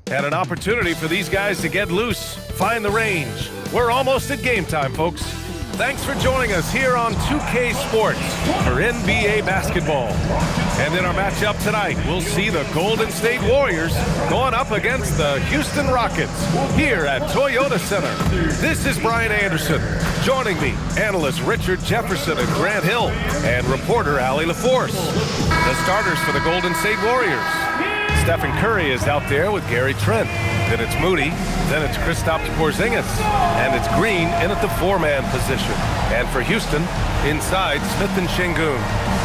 And an opportunity for these guys to get loose, find the range. We're almost at game time, folks. Thanks for joining us here on 2K Sports for NBA basketball. And in our matchup tonight, we'll see the Golden State Warriors going up against the Houston Rockets here at Toyota Center. This is Brian Anderson. Joining me, analyst Richard Jefferson and Grant Hill, and reporter Allie LaForce. The starters for the Golden State Warriors. Stephen Curry is out there with Gary Trent. Then it's Moody. Then it's Kristaps Porzingis. And it's Green in at the four-man position. And for Houston, inside Smith and Şengün.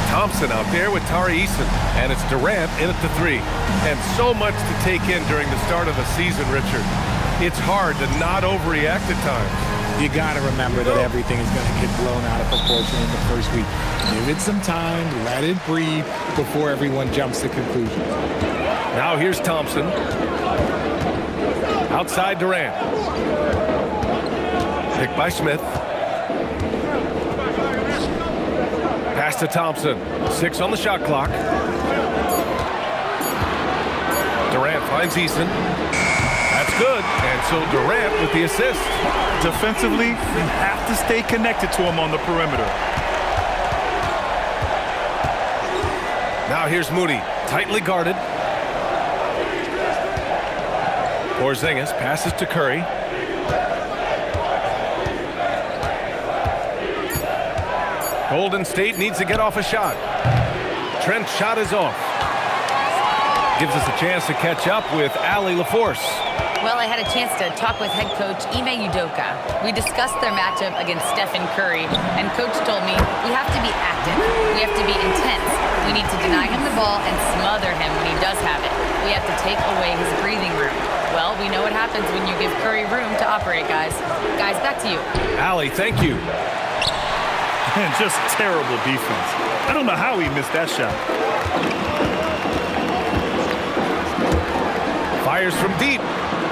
Thompson out there with Tari Eason. And it's Durant in at the three. And so much to take in during the start of the season, Richard. It's hard to not overreact at times. You got to remember that everything is going to get blown out of proportion in the first week. Give it some time, let it breathe before everyone jumps to conclusions. Now here's Thompson. Outside Durant. Picked by Smith. Pass to Thompson. 6 on the shot clock. Durant finds Eason. That's good. And so Durant with the assist. Defensively, you have to stay connected to him on the perimeter. Now here's Moody. Tightly guarded. Porzingis passes to Curry. Golden State needs to get off a shot. Trent's shot is off. Gives us a chance to catch up with Allie LaForce. Well, I had a chance to talk with head coach Ime Udoka. We discussed their matchup against Stephen Curry, and coach told me we have to be active. We have to be intense. We need to deny him the ball and smother him when he does have it. We have to take away his breathing room. Well, we know what happens when you give Curry room to operate, guys. Guys, back to you. Allie, thank you. And just terrible defense. I don't know how he missed that shot. Fires from deep.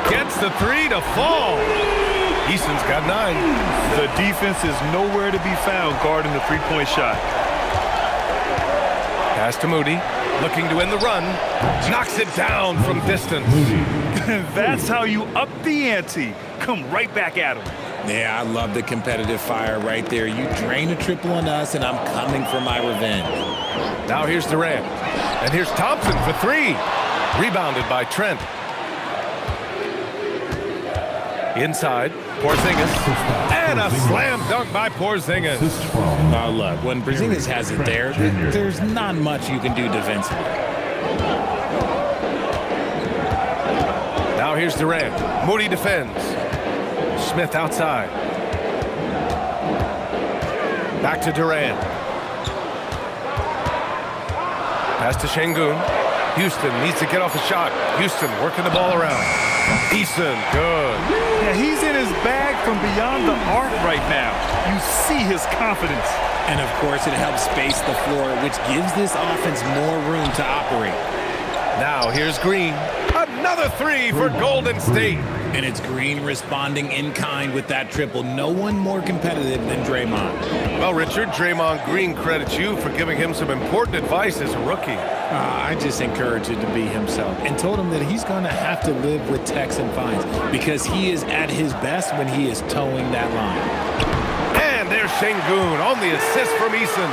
Gets the three to fall. Eason's got 9. The defense is nowhere to be found guarding the three-point shot. Pass to Moody. Looking to end the run. Knocks it down from distance. That's how you up the ante. Come right back at him. Yeah, I love the competitive fire right there. You drain a triple on us, and I'm coming for my revenge. Now here's Durant. And here's Thompson for 3. Rebounded by Trent. Inside, Porzingis. And a slam dunk by Porzingis. Now look, when Porzingis has it there's not much you can do defensively. Now here's Durant. Moody defends. Smith outside. Back to Durant. Pass to Şengün. Houston needs to get off a shot. Houston working the ball around. Eason, good. Yeah, he's in his bag from beyond the arc right now. You see his confidence. And of course, it helps space the floor, which gives this offense more room to operate. Now here's Green. Another 3 for Golden State. And it's Green responding in kind with that triple. No one more competitive than Draymond. Well, Richard, Draymond Green credits you for giving him some important advice as a rookie. I just encouraged him to be himself and told him that he's going to have to live with techs and fines because he is at his best when he is towing that line. And there's Şengün on the assist from Eason.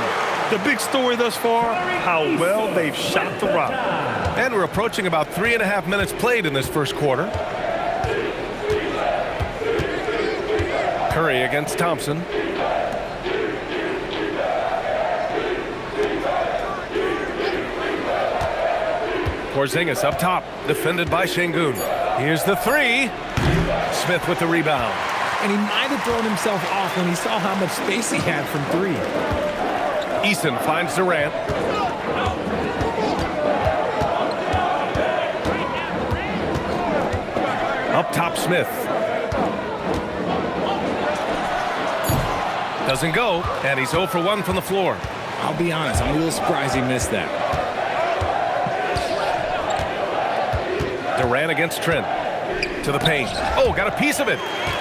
The big story thus far, how well they've shot the rock. And we're approaching about 3.5 minutes played in this first quarter. Curry against Thompson. Porzingis up top, defended by Şengün. Here's the 3. Smith with the rebound. And he might have thrown himself off when he saw how much space he had from 3. Eason finds Durant. Up top, Smith. Doesn't go, and he's 0 for 1 from the floor. I'll be honest, I'm a little surprised he missed that. Durant against Trent. To the paint. Oh, got a piece of it.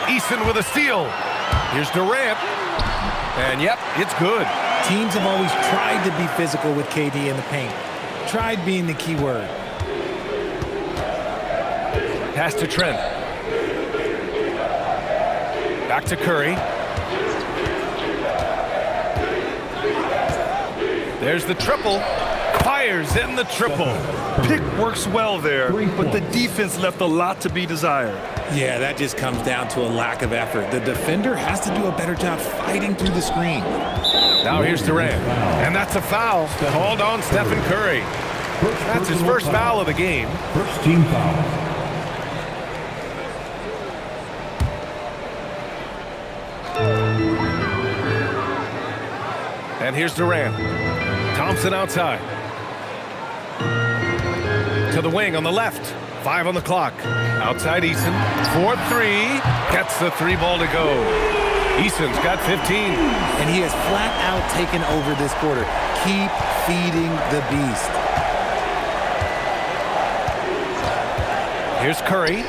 Eason with a steal. Here's Durant. And yep, it's good. Teams have always tried to be physical with KD in the paint. Tried being the key word. Pass to Trent. Back to Curry. There's the triple. Fires in the triple. Pick works well there, but the defense left a lot to be desired. Yeah, that just comes down to a lack of effort. The defender has to do a better job fighting through the screen. Now here's Durant, and that's a foul called on Stephen Curry. That's his first foul of the game. First team foul. And here's Durant. Thompson outside. To the wing on the left. 5 on the clock. Outside Eason. 4-3. Gets the 3 ball to go. Eason's got 15. And he has flat out taken over this quarter. Keep feeding the beast. Here's Curry.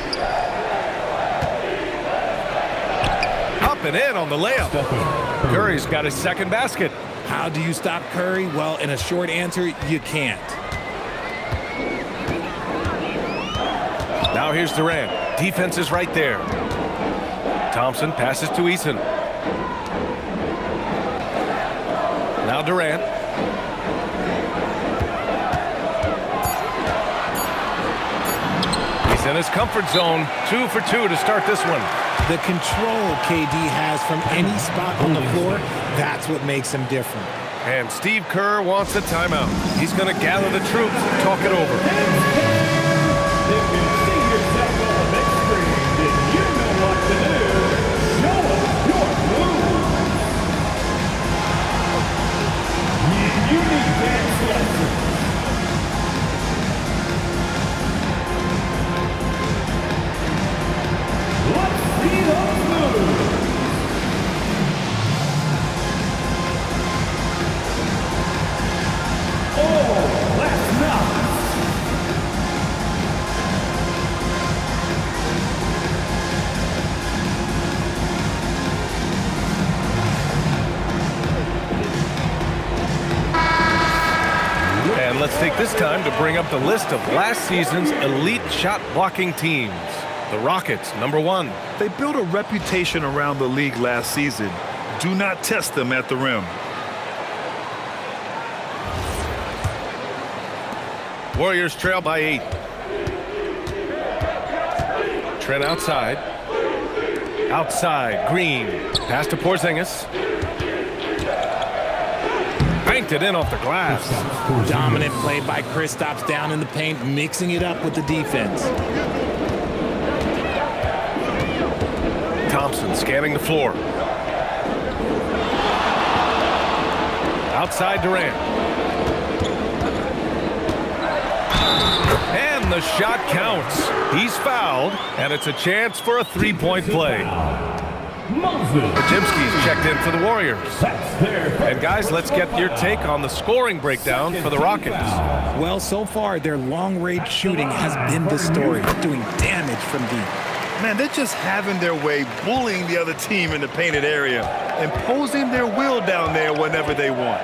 Up and in on the layup. Curry's got his second basket. How do you stop Curry? Well, in a short answer, you can't. Now here's Durant. Defense is right there. Thompson passes to Eason. Now Durant. He's in his comfort zone. 2 for 2 to start this one. The control KD has from any spot on the floor, that's what makes him different. And Steve Kerr wants a timeout. He's going to gather the troops and talk it over. If you see yourself on the big screen, then you know what to do. Show us your moves. Unique dance lesson. Let's see those moves. Oh, that's nuts. And let's take this time to bring up the list of last season's elite shot blocking teams. The Rockets, number 1. They built a reputation around the league last season. Do not test them at the rim. Warriors trail by 8. Trent outside. Outside, Green. Pass to Porzingis. Banked it in off the glass. Dominant play by Kristaps down in the paint, mixing it up with the defense. Thompson scanning the floor. Outside Durant. And the shot counts. He's fouled, and it's a chance for a 3-point play. Podziemski's checked in for the Warriors. And guys, let's get your take on the scoring breakdown for the Rockets. Well, so far, their long-range shooting has been the story, doing damage from deep. Man, they're just having their way, bullying the other team in the painted area, imposing their will down there whenever they want.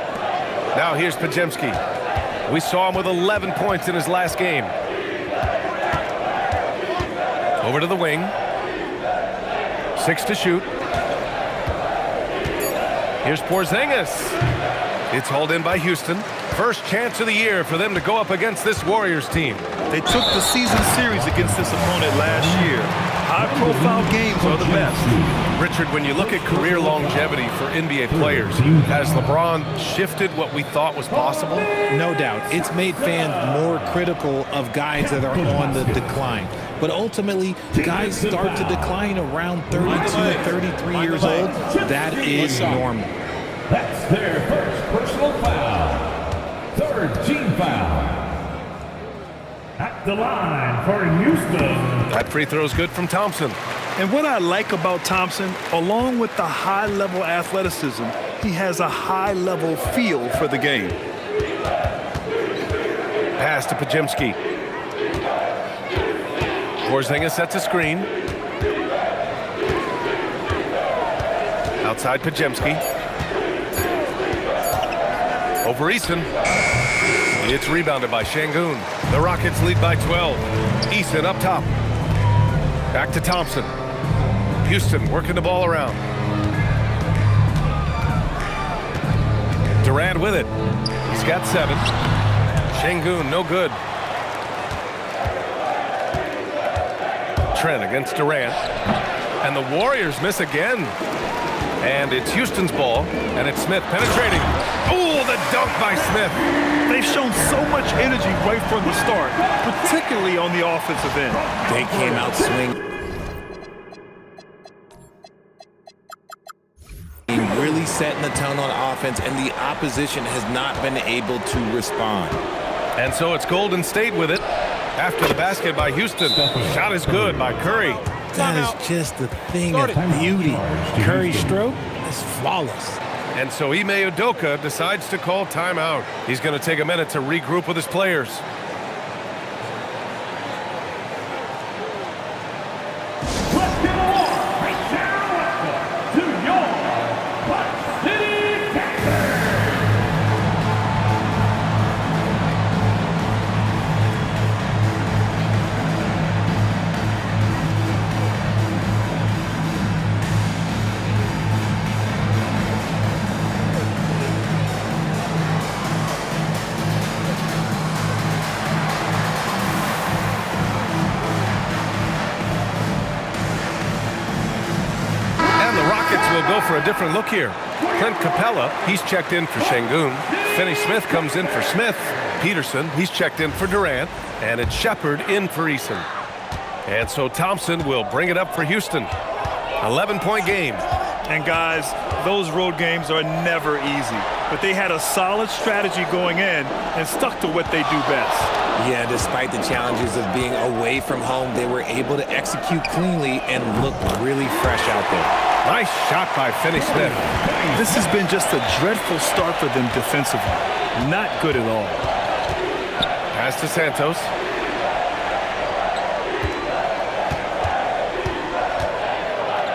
Now here's Podziemski. We saw him with 11 points in his last game. Over to the wing. 6 to shoot. Here's Porzingis. It's hauled in by Houston. First chance of the year for them to go up against this Warriors team. They took the season series against this opponent last year. High-profile games are the best. Richard, when you look at career longevity for NBA players, has LeBron shifted what we thought was possible? No doubt. It's made fans more critical of guys that are on the decline. But ultimately, guys start to decline around 32, 33 years old. That is normal. That's their first personal foul. Third team foul. At the line for Houston. That free throw's good from Thompson. And what I like about Thompson, along with the high-level athleticism, he has a high-level feel for the game. Pass to Podziemski. Porzingis sets a screen. Outside Podziemski. Over Eason. It's rebounded by Şengün. The Rockets lead by 12. Eason up top. Back to Thompson. Houston working the ball around. Durant with it. He's got 7. Şengün, no good. Trent against Durant. And the Warriors miss again. And it's Houston's ball, and it's Smith penetrating. Oh, the dunk by Smith. They've shown so much energy right from the start, particularly on the offensive end. They came out swinging. Really setting the tone on offense, and the opposition has not been able to respond. And so it's Golden State with it after the basket by Houston. Shot is good by Curry. That is just a thing of beauty. Curry's stroke is flawless. And so Ime Udoka decides to call timeout. He's going to take a minute to regroup with his players. Let's get along with Sharon Westbrook to your Clutch City Texans. Will go for a different look here. Clint Capella, he's checked in for Şengün. Finney Smith comes in for Smith. Peterson, he's checked in for Durant. And it's Shepard in for Eason. And so Thompson will bring it up for Houston. 11-point game. And guys, those road games are never easy. But they had a solid strategy going in and stuck to what they do best. Yeah, despite the challenges of being away from home, they were able to execute cleanly and look really fresh out there. Nice shot by Finney Smith. This has been just a dreadful start for them defensively. Not good at all. Pass to Santos.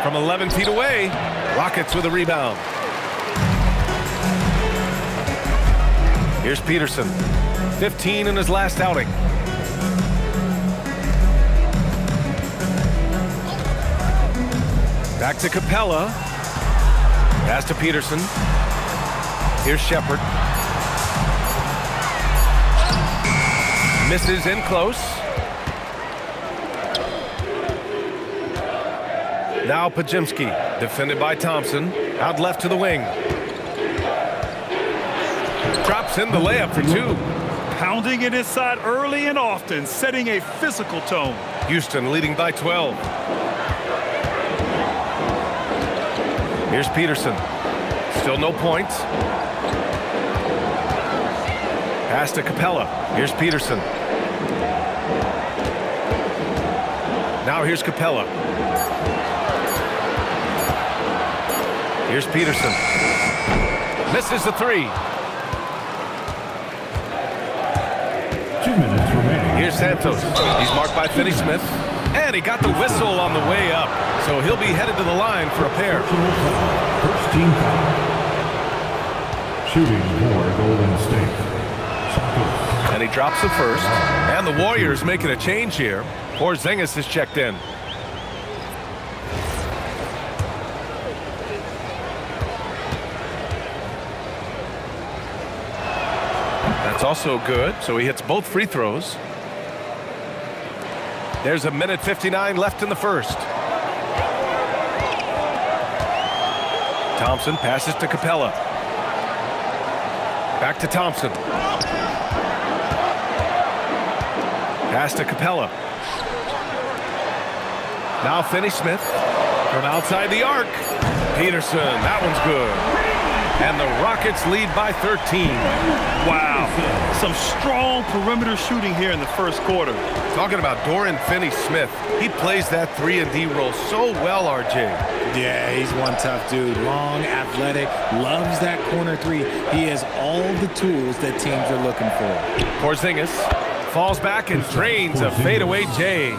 From 11 feet away, Rockets with a rebound. Here's Peterson. 15 in his last outing. Back to Capella. Pass to Peterson. Here's Shepard. Misses in close. Now Pajimski, defended by Thompson. Out left to the wing. Drops in the layup for 2. Pounding it inside early and often, setting a physical tone. Houston leading by 12. Here's Peterson. Still no points. Pass to Capella. Here's Peterson. Now here's Capella. Here's Peterson. Misses the 3. 2 minutes remaining. Here's Santos. He's marked by Finney Smith. And he got the whistle on the way up. So he'll be headed to the line for a pair. First team foul. Shooting for Golden State. And he drops the first. And the Warriors making a change here. Porzingis is checked in. That's also good. So he hits both free throws. There's a minute 59 left in the first. Thompson passes to Capella. Back to Thompson. Pass to Capella. Now Finney Smith from outside the arc. Peterson, that one's good. And the Rockets lead by 13. Wow, some strong perimeter shooting here in the first quarter. Talking about Dorian Finney-Smith, he plays that 3-and-D role so well, RJ. Yeah, he's one tough dude. Long, athletic, loves that corner 3. He has all the tools that teams are looking for. Porzingis falls back and drains a fadeaway J.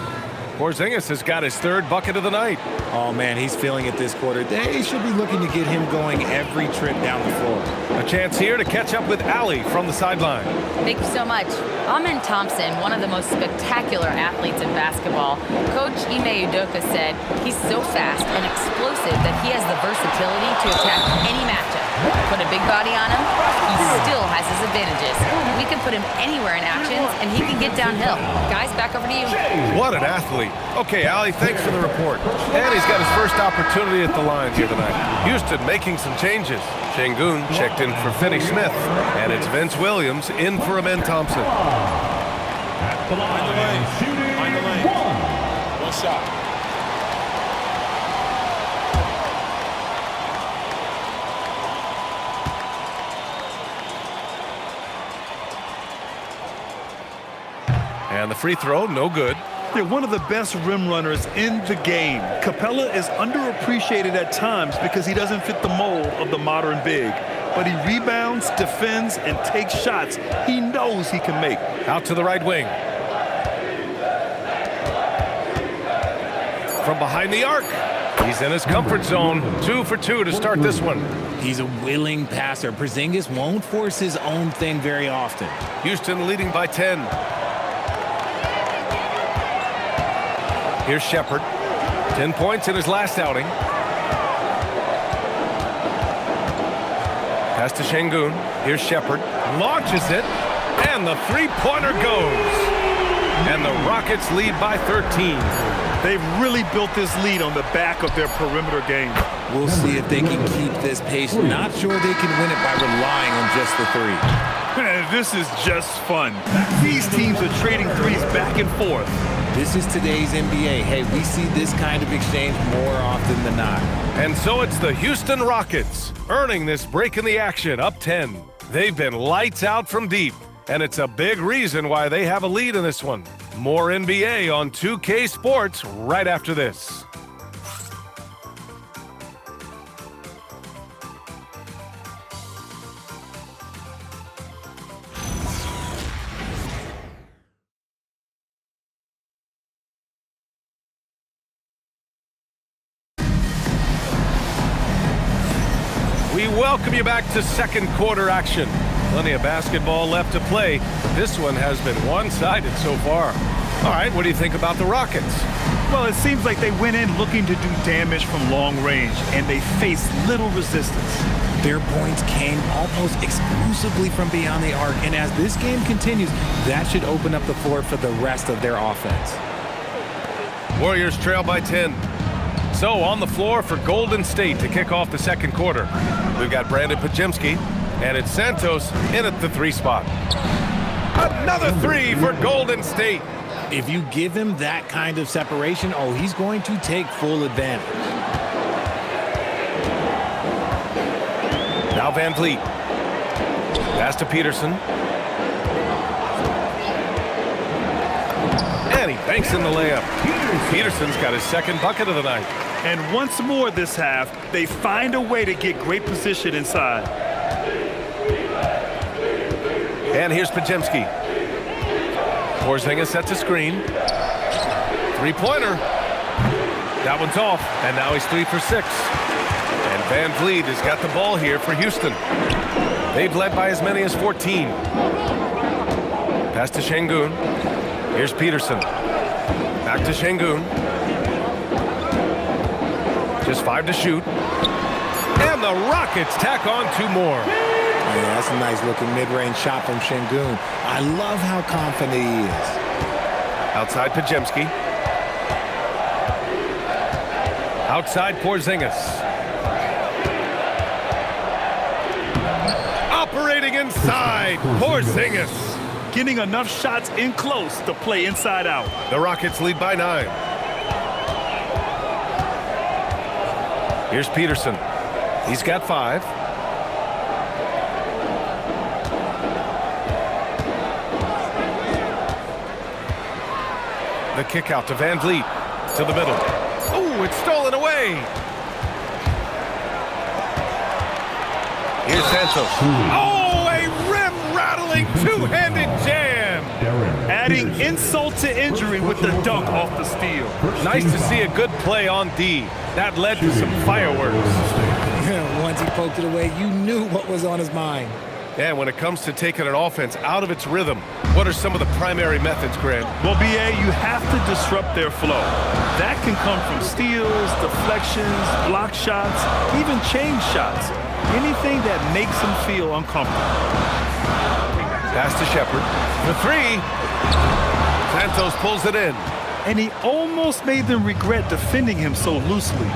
Porzingis has got his third bucket of the night. Oh, man, he's feeling it this quarter. They should be looking to get him going every trip down the floor. A chance here to catch up with Allie from the sideline. Thank you so much. Amen Thompson, one of the most spectacular athletes in basketball. Coach Ime Udoka said he's so fast and explosive that he has the versatility to attack any matchup. Put a big body on him, he still has his advantages. We can put him anywhere in actions, and he can get downhill. Guys, back over to you. What an athlete. Okay, Allie, thanks for the report. And he's got his first opportunity at the line here tonight. Houston making some changes. Şengün checked in for Finney Smith, and it's Vince Williams in for Amen Thompson. At the line, shooting one shot. And the free throw, no good. They're one of the best rim runners in the game. Capella is underappreciated at times because he doesn't fit the mold of the modern big. But he rebounds, defends, and takes shots he knows he can make. Out to the right wing. From behind the arc. He's in his comfort zone. 2 for 2 to start this one. He's a willing passer. Porzingis won't force his own thing very often. Houston leading by 10. Here's Shepard. 10 points in his last outing. Pass to Şengün. Here's Shepard. Launches it. And the three-pointer goes. And the Rockets lead by 13. They've really built this lead on the back of their perimeter game. We'll see if they can keep this pace. Not sure they can win it by relying on just the three. This is just fun. These teams are trading threes back and forth. This is today's NBA. Hey, we see this kind of exchange more often than not. And so it's the Houston Rockets earning this break in the action, up 10. They've been lights out from deep, and it's a big reason why they have a lead in this one. More NBA on 2K Sports right after this. We welcome you back to second quarter action. Plenty of basketball left to play, but this one has been one-sided so far. All right, what do you think about the Rockets? Well, it seems like they went in looking to do damage from long range, and they faced little resistance. Their points came almost exclusively from beyond the arc, and as this game continues, that should open up the floor for the rest of their offense. Warriors trail by 10. So on the floor for Golden State to kick off the second quarter. We've got Brandon Podziemski, and it's Santos in at the 3 spot. Another 3 for Golden State. If you give him that kind of separation, oh, he's going to take full advantage. Now Van Vliet. Pass to Peterson. And he banks in the layup. Peterson's got his second bucket of the night. And once more this half, they find a way to get great position inside. And here's Podziemski. Porzingis sets a screen. Three-pointer. That one's off, and now he's 3 for 6. And Van Vliet has got the ball here for Houston. They've led by as many as 14. Pass to Şengün. Here's Peterson. Back to Şengün. Just 5 to shoot. And the Rockets tack on 2 more. Yeah, that's a nice looking mid-range shot from Şengün. I love how confident he is. Outside Podziemski. Outside Porzingis. Operating inside, Porzingis. Getting enough shots in close to play inside out. The Rockets lead by 9. Here's Peterson. He's got 5. The kick out to Van Vliet. To the middle. Oh, it's stolen away. Here's Santos. Oh, a rim-rattling two-handed jam. Add adding insult to injury with the dunk off the steal. Nice to see a good play on D. That led to some fireworks. Once he poked it away, you knew what was on his mind. And when it comes to taking an offense out of its rhythm, what are some of the primary methods, Grant? Well, BA, you have to disrupt their flow. That can come from steals, deflections, block shots, even change shots. Anything that makes them feel uncomfortable. Pass to Shepard. For three. Santos pulls it in. And he almost made them regret defending him so loosely.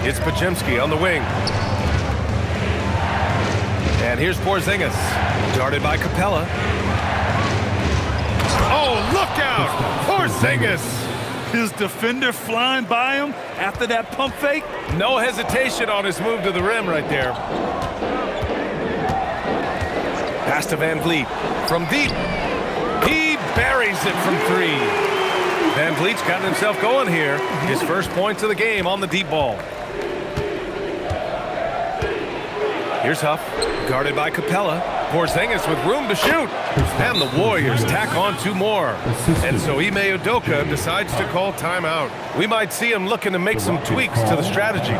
It's Podziemski on the wing. And here's Porzingis. Guarded by Capella. Oh, look out! Porzingis! His defender flying by him after that pump fake. No hesitation on his move to the rim right there. Pass to Van Vliet. From deep. He buries it from three. Van Vliet's gotten himself going here. His first points of the game on the deep ball. Here's Huff, guarded by Capella. Porzingis with room to shoot. And the Warriors tack on two more. And so Ime Udoka decides to call timeout. We might see him looking to make some tweaks to the strategy.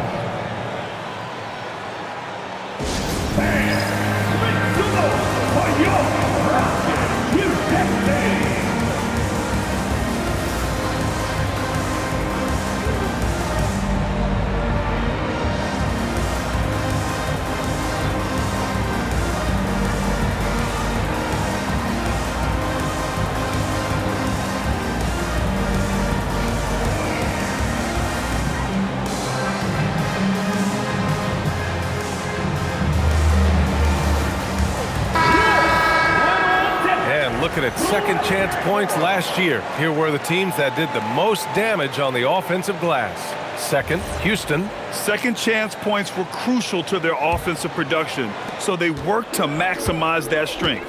Looking at second chance points last year. Here were the teams that did the most damage on the offensive glass. Second, Houston. Second chance points were crucial to their offensive production, so they worked to maximize that strength.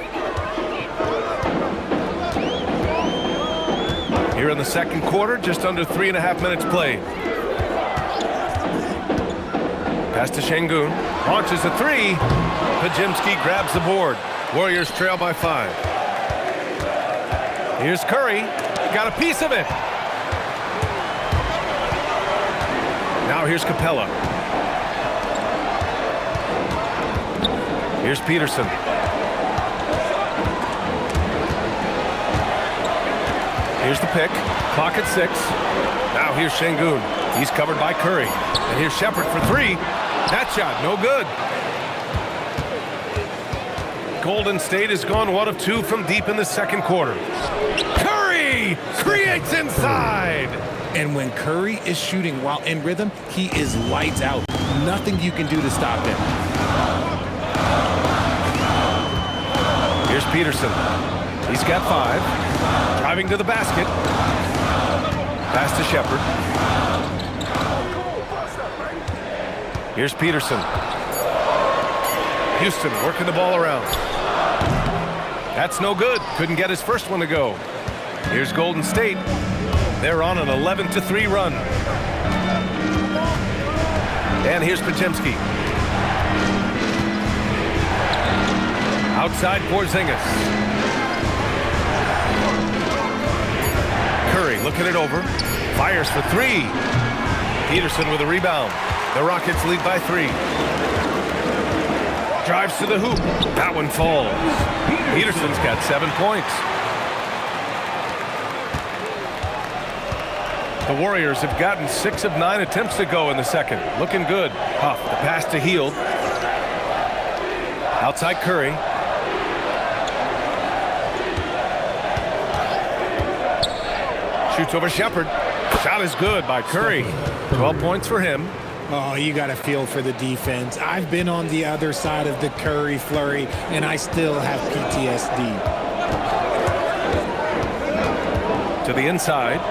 Here in the second quarter, just under 3.5 minutes played. Pass to Şengün. Launches a three. Podziemski grabs the board. Warriors trail by 5. Here's Curry. Got a piece of it. Now here's Capella. Here's Peterson. Here's the pick. Clock at 6. Now here's Şengün. He's covered by Curry. And here's Shepard for three. That shot, no good. Golden State has gone 1 of 2 from deep in the second quarter. Curry creates inside. And when Curry is shooting while in rhythm, he is lights out. Nothing you can do to stop him. Here's Peterson. He's got 5. Driving to the basket. Pass to Shepard. Here's Peterson. Houston working the ball around. That's no good. Couldn't get his first one to go. Here's Golden State. They're on an 11-3 run. And here's Podziemski. Outside Porzingis. Curry looking it over. Fires for three. Peterson with a rebound. The Rockets lead by 3. Drives to the hoop. That one falls. Peterson's got 7 points. The Warriors have gotten 6 of 9 attempts to go in the second. Looking good. Huff, the pass to Hield. Outside Curry. Shoots over Shepard. Shot is good by Curry. 12 points for him. Oh, you got to feel for the defense. I've been on the other side of the Curry flurry, and I still have PTSD. To the inside.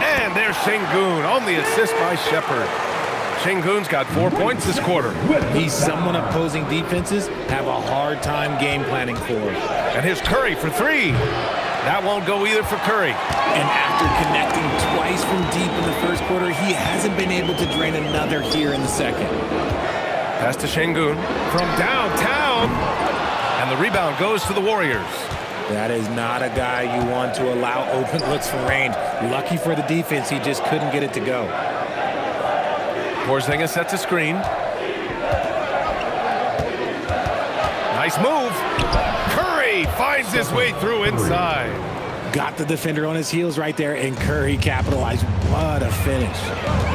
And there's Şengün on the assist by Shepard. Şengün's got 4 points this quarter. He's someone opposing defenses have a hard time game planning for. And here's Curry for three. That won't go either for Curry. And after connecting twice from deep in the first quarter, he hasn't been able to drain another here in the second. Pass to Şengün from downtown. And And the rebound goes to the Warriors. That is not a guy you want to allow open looks from range. Lucky for the defense, he just couldn't get it to go. Porzingis sets a screen. Nice move. Curry finds his way through inside. Got the defender on his heels right there, and Curry capitalized. What a finish.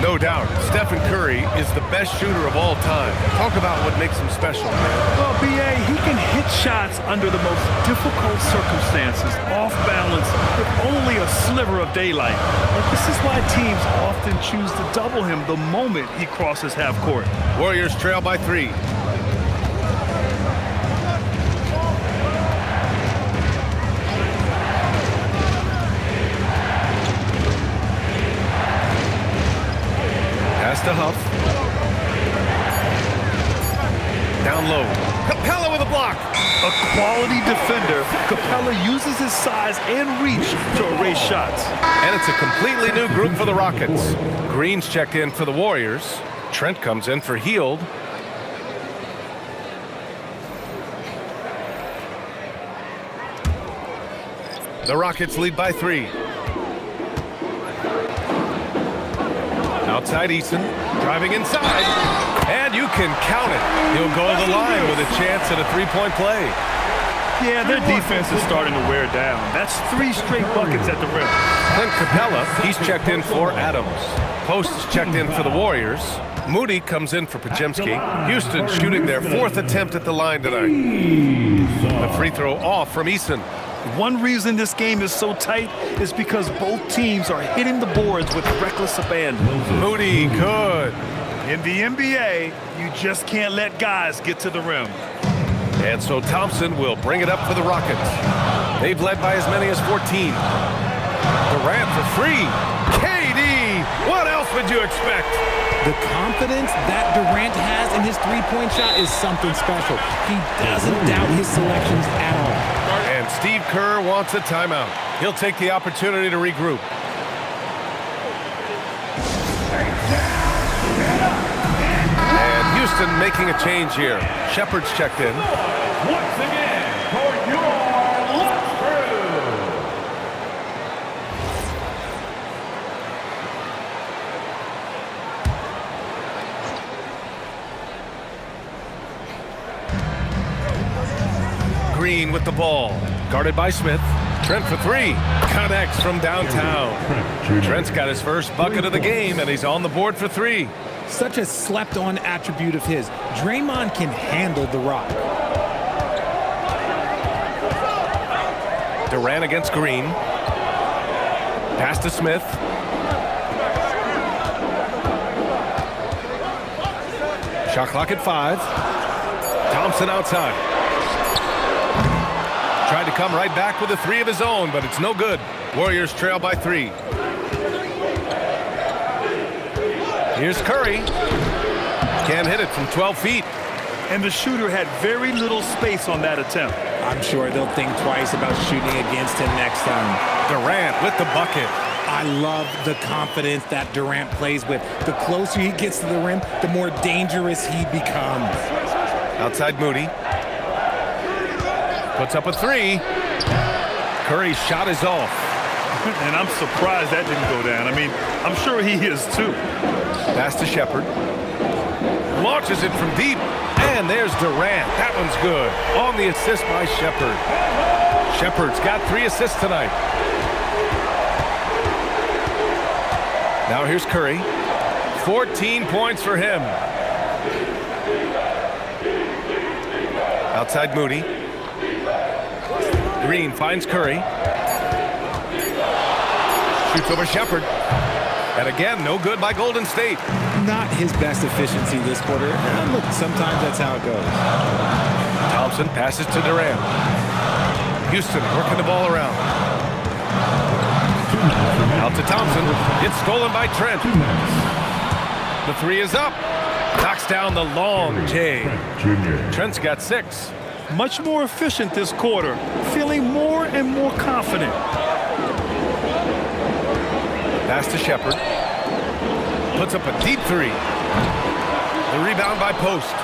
No doubt, Stephen Curry is the best shooter of all time. Talk about what makes him special, man. Well, B.A., he can hit shots under the most difficult circumstances, off balance, with only a sliver of daylight. But this is why teams often choose to double him the moment he crosses half court. Warriors trail by 3. Pass to Huff. Down low. Capella with a block. A quality defender, Capella uses his size and reach to erase shots. And it's a completely new group for the Rockets. Green's checked in for the Warriors. Trent comes in for Hield. The Rockets lead by 3. Outside Eason, driving inside, and you can count it. He'll go to the line with a chance at a three-point play. Yeah, their defense is starting to wear down. That's 3 straight buckets at the rim. Clint Capella, he's checked in for Adams. Post is checked in for the Warriors. Moody comes in for Podziemski. Houston shooting their 4th attempt at the line tonight. The free throw off from Eason. One reason this game is so tight is because both teams are hitting the boards with reckless abandon. Moody, good. In the NBA, you just can't let guys get to the rim. And so Thompson will bring it up for the Rockets. They've led by as many as 14. Durant for free. KD, what else would you expect? The confidence that Durant has in his three-point shot is something special. He doesn't doubt his selections at all. And Steve Kerr wants a timeout. He'll take the opportunity to regroup. And Houston making a change here. Shepard's checked in. Once again, for your lunch crew. Green with the ball. Guarded by Smith. Trent for 3. Connects from downtown. Trent's got his first bucket of the game, and he's on the board for 3. Such a slept-on attribute of his. Draymond can handle the rock. Durant against Green. Pass to Smith. Shot clock at 5. Thompson outside. Tried to come right back with a 3 of his own, but it's no good. Warriors trail by 3. Here's Curry. Can't hit it from 12 feet. And the shooter had very little space on that attempt. I'm sure they'll think twice about shooting against him next time. Durant with the bucket. I love the confidence that Durant plays with. The closer he gets to the rim, the more dangerous he becomes. Outside Moody. Puts up a 3. Curry's shot is off. And I'm surprised that didn't go down. I mean, I'm sure he is too. Pass to Shepard. Launches it from deep. And there's Durant. That one's good. On the assist by Shepard. Shepard's got 3 assists tonight. Now here's Curry. 14 points for him. Outside Moody. Green finds Curry. Shoots over Shepard. And again, no good by Golden State. Not his best efficiency this quarter. And look, sometimes that's how it goes. Thompson passes to Durant. Houston working the ball around. Out to Thompson. It's stolen by Trent. The 3 is up. Knocks down the long J. Trent's got 6. Much more efficient this quarter, feeling more and more confident. Pass to Shepard. Puts up a deep 3. The rebound by Post.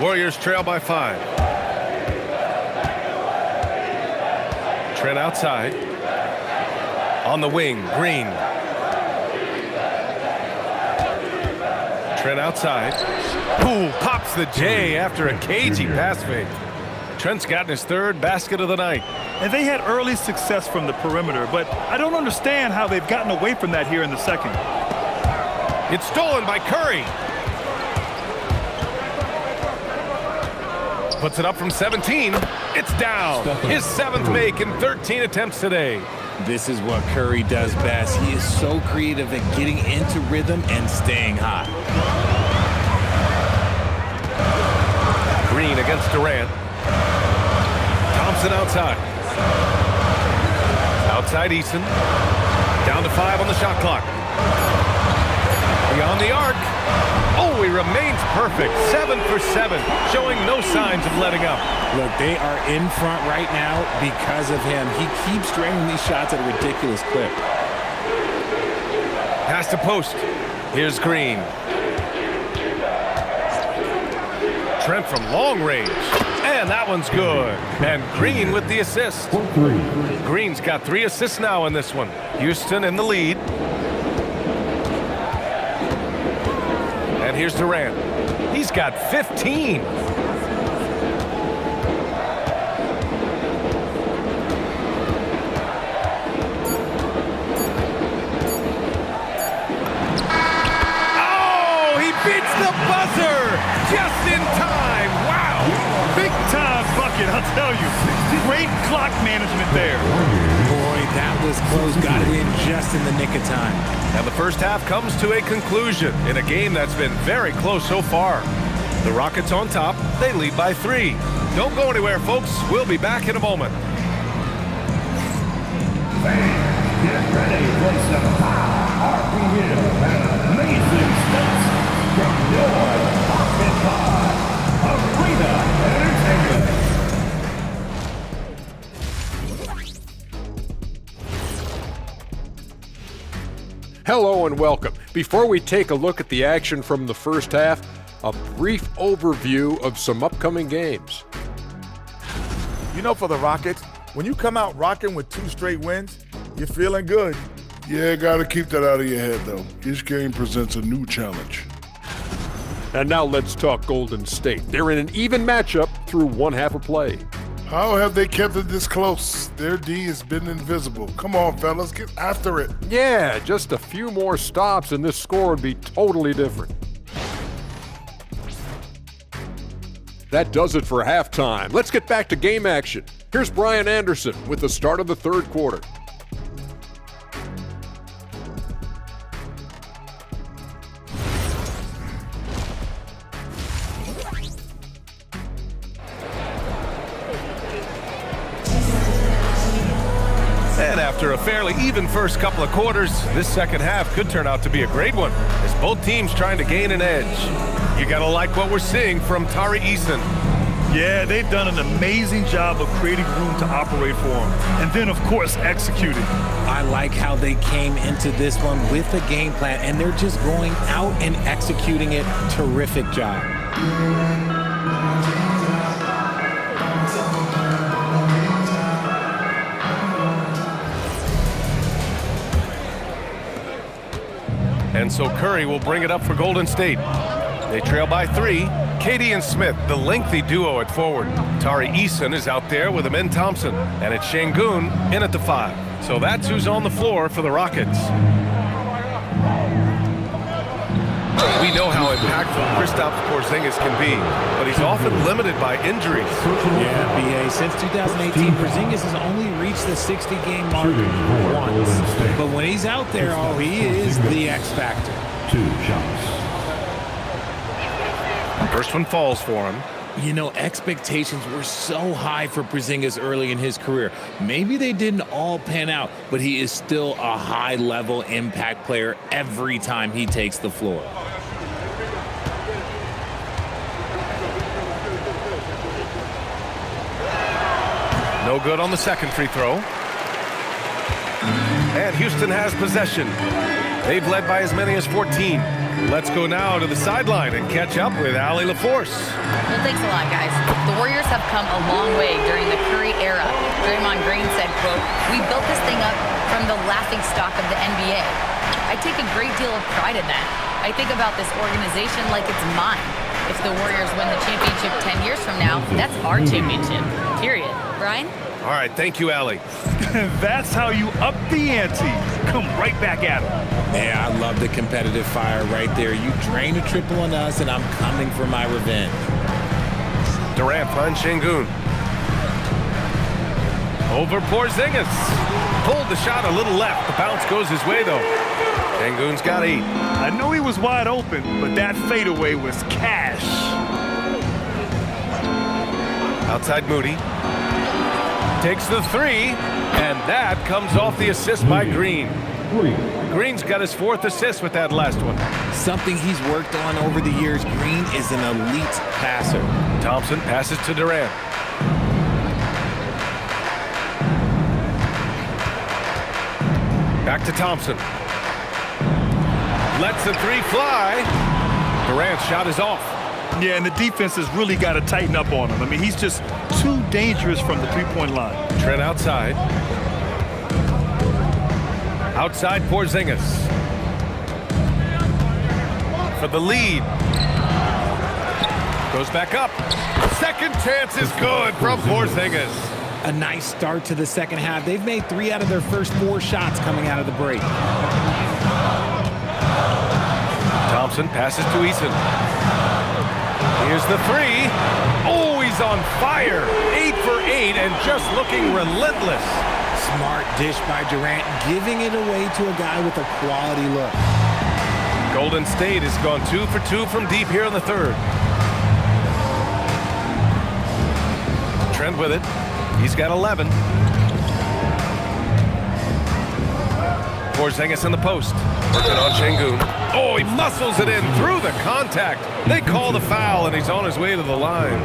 Warriors trail by 5. Trent outside. On the wing, Green. Trent outside. Ooh, pops the J after a cagey pass fake. Trent's gotten his third basket of the night. And they had early success from the perimeter, but I don't understand how they've gotten away from that here in the second. It's stolen by Curry. Puts it up from 17. It's down. His 7th make in 13 attempts today. This is what Curry does best. He is so creative at getting into rhythm and staying hot. Green against Durant. Thompson outside. Outside Eason. Down to 5 on the shot clock. Beyond the arc. Oh, he remains perfect. 7 for 7, showing no signs of letting up. Look, they are in front right now because of him. He keeps draining these shots at a ridiculous clip. Pass to post. Here's Green. Trent from long range. And that one's good. And Green with the assist. Green's got 3 assists now in this one. Houston in the lead. And here's Durant. He's got 15. Oh, he beats the buzzer just in time. Wow. Big time bucket, I'll tell you. Great clock management there. Boy, that was close. Got it in just in the nick of time. And the first half comes to a conclusion in a game that's been very close so far. The Rockets on top. They lead by 3. Don't go anywhere, folks. We'll be back in a moment. Fans, get ready for some high RPM and amazing stunts from your occupied Arena Entertainment. Hello and welcome. Before we take a look at the action from the first half, a brief overview of some upcoming games. You know, for the Rockets, when you come out rocking with 2 straight wins, you're feeling good. Yeah, gotta keep that out of your head, though. Each game presents a new challenge. And now let's talk Golden State. They're in an even matchup through one half of play. How have they kept it this close? Their D has been invisible. Come on, fellas, get after it. Yeah, just a few more stops and this score would be totally different. That does it for halftime. Let's get back to game action. Here's Brian Anderson with the start of the third quarter. And after a fairly even first couple of quarters, this second half could turn out to be a great one as both teams trying to gain an edge. You gotta like what we're seeing from Tari Eason. Yeah, they've done an amazing job of creating room to operate for him. And then, of course, executing. I like how they came into this one with a game plan, and they're just going out and executing it. Terrific job. And so Curry will bring it up for Golden State. They trail by 3. KD and Smith, the lengthy duo at forward. Tari Eason is out there with Amin Thompson. And it's Şengün in at the 5. So that's who's on the floor for the Rockets. We know how impactful Kristaps Porzingis can be, but he's often limited by injuries. Yeah, BA. Since 2018, Porzingis has only reached the 60-game mark once. But when he's out there, oh, he is the X factor. 2 shots. First one falls for him. You know, expectations were so high for Porzingis early in his career. Maybe they didn't all pan out, but he is still a high-level impact player every time he takes the floor. No good on the second free throw. And Houston has possession. They've led by as many as 14. Let's go now to the sideline and catch up with Allie LaForce. Well, thanks a lot, guys. The Warriors have come a long way during the Curry era. Draymond Green said, quote, "We built this thing up from the laughingstock of the NBA. I take a great deal of pride in that. I think about this organization like it's mine. If the Warriors win the championship 10 years from now, that's our championship, period." Brian? All right, thank you, Allie. That's how you up the ante. Come right back at him. Yeah, I love the competitive fire right there. You drain a triple on us, and I'm coming for my revenge. Durant finds Şengün. Over Porzingis. Pulled the shot a little left. The bounce goes his way, though. Şengün's got 8. I know he was wide open, but that fadeaway was cash. Outside Moody. Takes the 3, and that comes off the assist by Green. Green's got his 4th assist with that last one. Something he's worked on over the years. Green is an elite passer. Thompson passes to Durant. Back to Thompson. Lets the 3 fly. Durant's shot is off. Yeah, and the defense has really got to tighten up on him. I mean, he's just too dangerous from the three-point line. Trent outside. Outside Porzingis. For the lead. Goes back up. Second chance is good from Porzingis. A nice start to the second half. They've made 3 out of their first 4 shots coming out of the break. Thompson passes to Eason. Here's the 3. Oh, he's on fire. 8 for 8 and just looking relentless. Smart dish by Durant, giving it away to a guy with a quality look. Golden State has gone 2 for 2 from deep here in the third. Trent with it. He's got 11. Porzingis in the post. Working on Şengün. Oh, he muscles it in through the contact. They call the foul, and he's on his way to the line.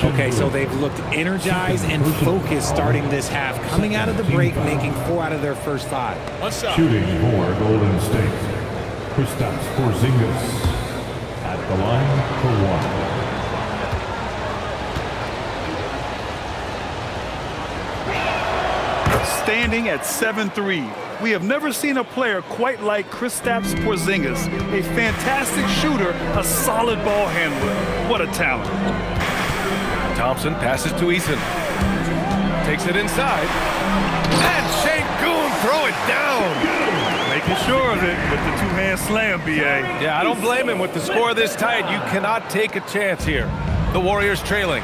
Okay, so they've looked energized and focused starting this half. Coming out of the break, making 4 out of their first 5. Shooting for Golden State, Kristaps Porzingis at the line for 1. Standing at 7'3", we have never seen a player quite like Kristaps Porzingis. A fantastic shooter, a solid ball handler. What a talent. Thompson passes to Eason. Takes it inside. And Şengün throw it down. Making sure of it with the 2-hand slam, B.A. Yeah, I don't blame him with the score this tight. You cannot take a chance here. The Warriors trailing.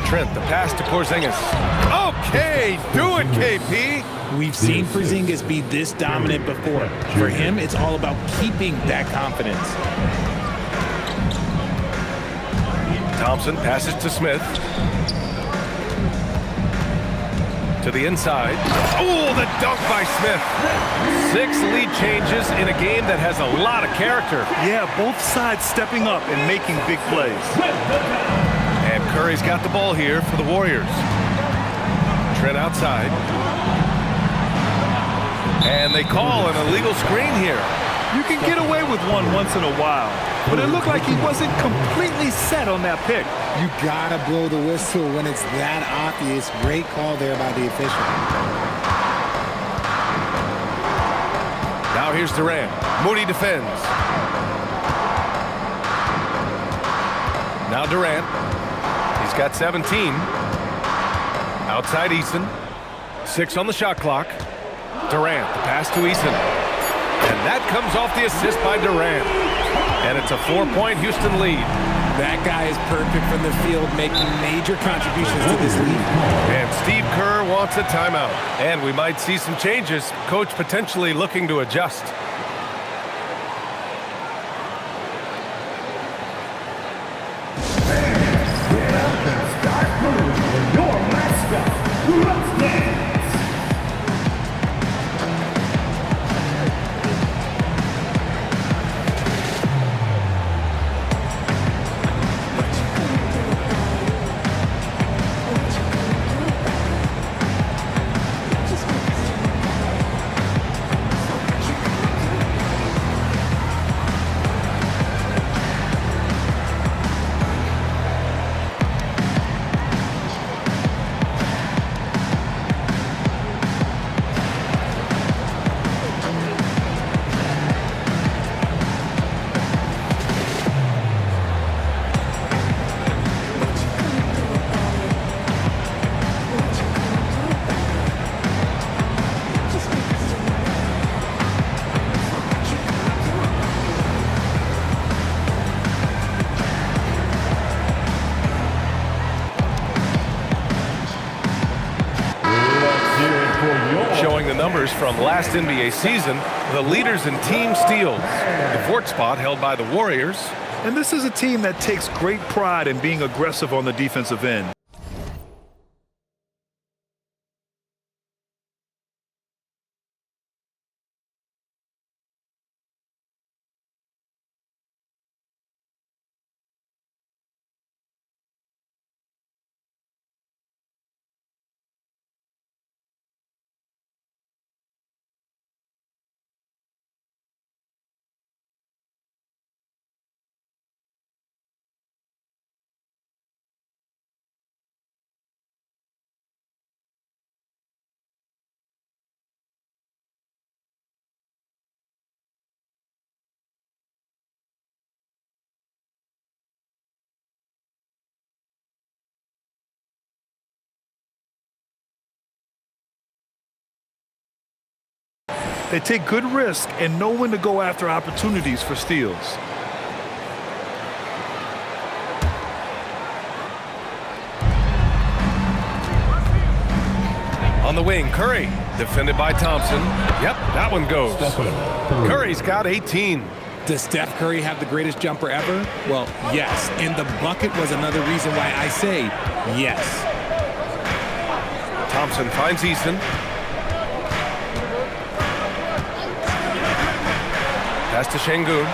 Trent, the pass to Porzingis. Okay, do it, KP. We've seen Porzingis be this dominant before. For him, it's all about keeping that confidence. Thompson passes to Smith. To the inside. Oh, the dunk by Smith. 6 lead changes in a game that has a lot of character. Yeah, both sides stepping up and making big plays. And Curry's got the ball here for the Warriors. Trent outside. And they call an illegal screen here. You can get away with one once in a while, but it looked like he wasn't completely set on that pick. You gotta blow the whistle when it's that obvious. Great call there by the official. Now here's Durant. Moody defends. Now Durant. He's got 17. Outside Eason. 6 on the shot clock. Durant, the pass to Eason. And that comes off the assist by Durant. And it's a 4-point Houston lead. That guy is perfect from the field, making major contributions to this lead. And Steve Kerr wants a timeout. And we might see some changes. Coach potentially looking to adjust. Showing the numbers from last NBA season, the leaders in team steals. The fourth spot held by the Warriors. And this is a team that takes great pride in being aggressive on the defensive end. They take good risk and know when to go after opportunities for steals. On the wing, Curry, defended by Thompson. Yep, that one goes. Curry's got 18. Does Steph Curry have the greatest jumper ever? Well, yes. And the bucket was another reason why I say yes. Thompson finds Easton. Pass to Şengün.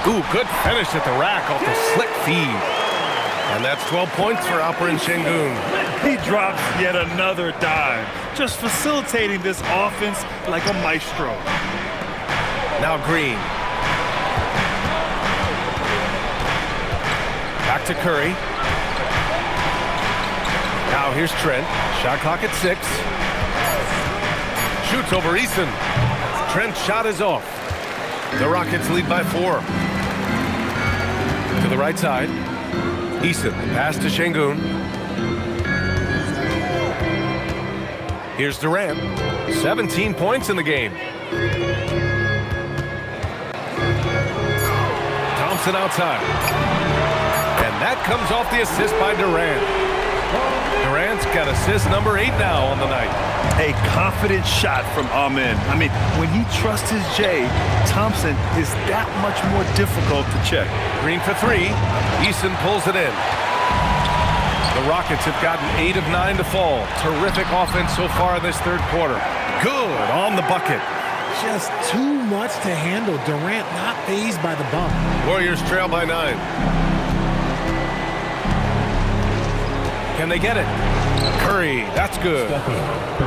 Ooh, good finish at the rack off the slick feed. And that's 12 points for Alperen Şengün. He drops yet another dime, just facilitating this offense like a maestro. Now Green. Back to Curry. Now here's Trent. Shot clock at 6. Shoots over Easton. Trent's shot is off. The Rockets lead by 4. To the right side. Easton, pass to Şengün. Here's Durant. 17 points in the game. Thompson outside. And that comes off the assist by Durant. Durant's got assist number 8 now on the night. A confident shot from Amen. I mean, when he trusts his J, Thompson is that much more difficult to check. Green for 3. Easton pulls it in. The Rockets have gotten 8 of 9 to fall. Terrific offense so far in this third quarter. Good on the bucket. Just too much to handle. Durant not fazed by the bump. Warriors trail by 9. Can they get it? Curry, that's good.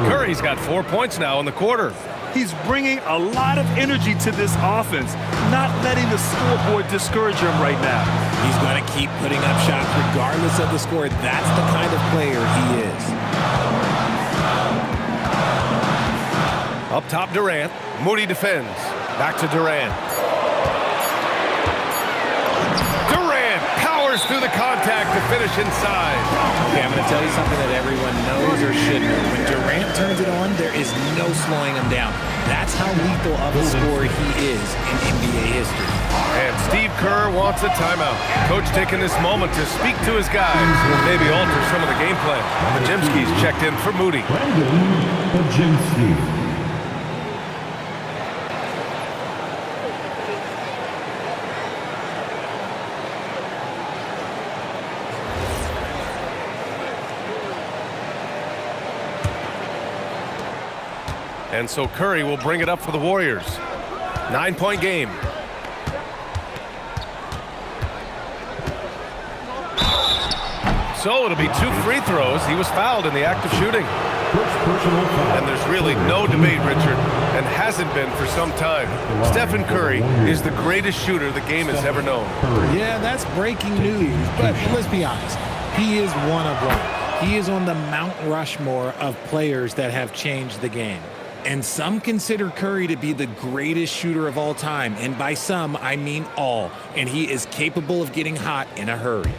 Curry's got 4 points now in the quarter. He's bringing a lot of energy to this offense, not letting the scoreboard discourage him right now. He's going to keep putting up shots regardless of the score. That's the kind of player he is. Up top, Durant. Moody defends. Back to Durant. Durant powers through the contact to finish inside. Okay, I'm going to tell you something that everyone knows or should know. When Durant turns it on, there is no slowing him down. That's how lethal of a scorer he is in NBA history. And Steve Kerr wants a timeout. Coach taking this moment to speak to his guys, maybe alter some of the game plan. Majimski's checked in for Moody. Majimski. And so Curry will bring it up for the Warriors. 9-point game. So it'll be 2 free throws. He was fouled in the act of shooting. And there's really no debate, Richard, and hasn't been for some time. Stephen Curry is the greatest shooter the game has ever known. Yeah, that's breaking news, but let's be honest. He is one of one. He is on the Mount Rushmore of players that have changed the game. And some consider Curry to be the greatest shooter of all time. And by some, I mean all. And he is capable of getting hot in a hurry.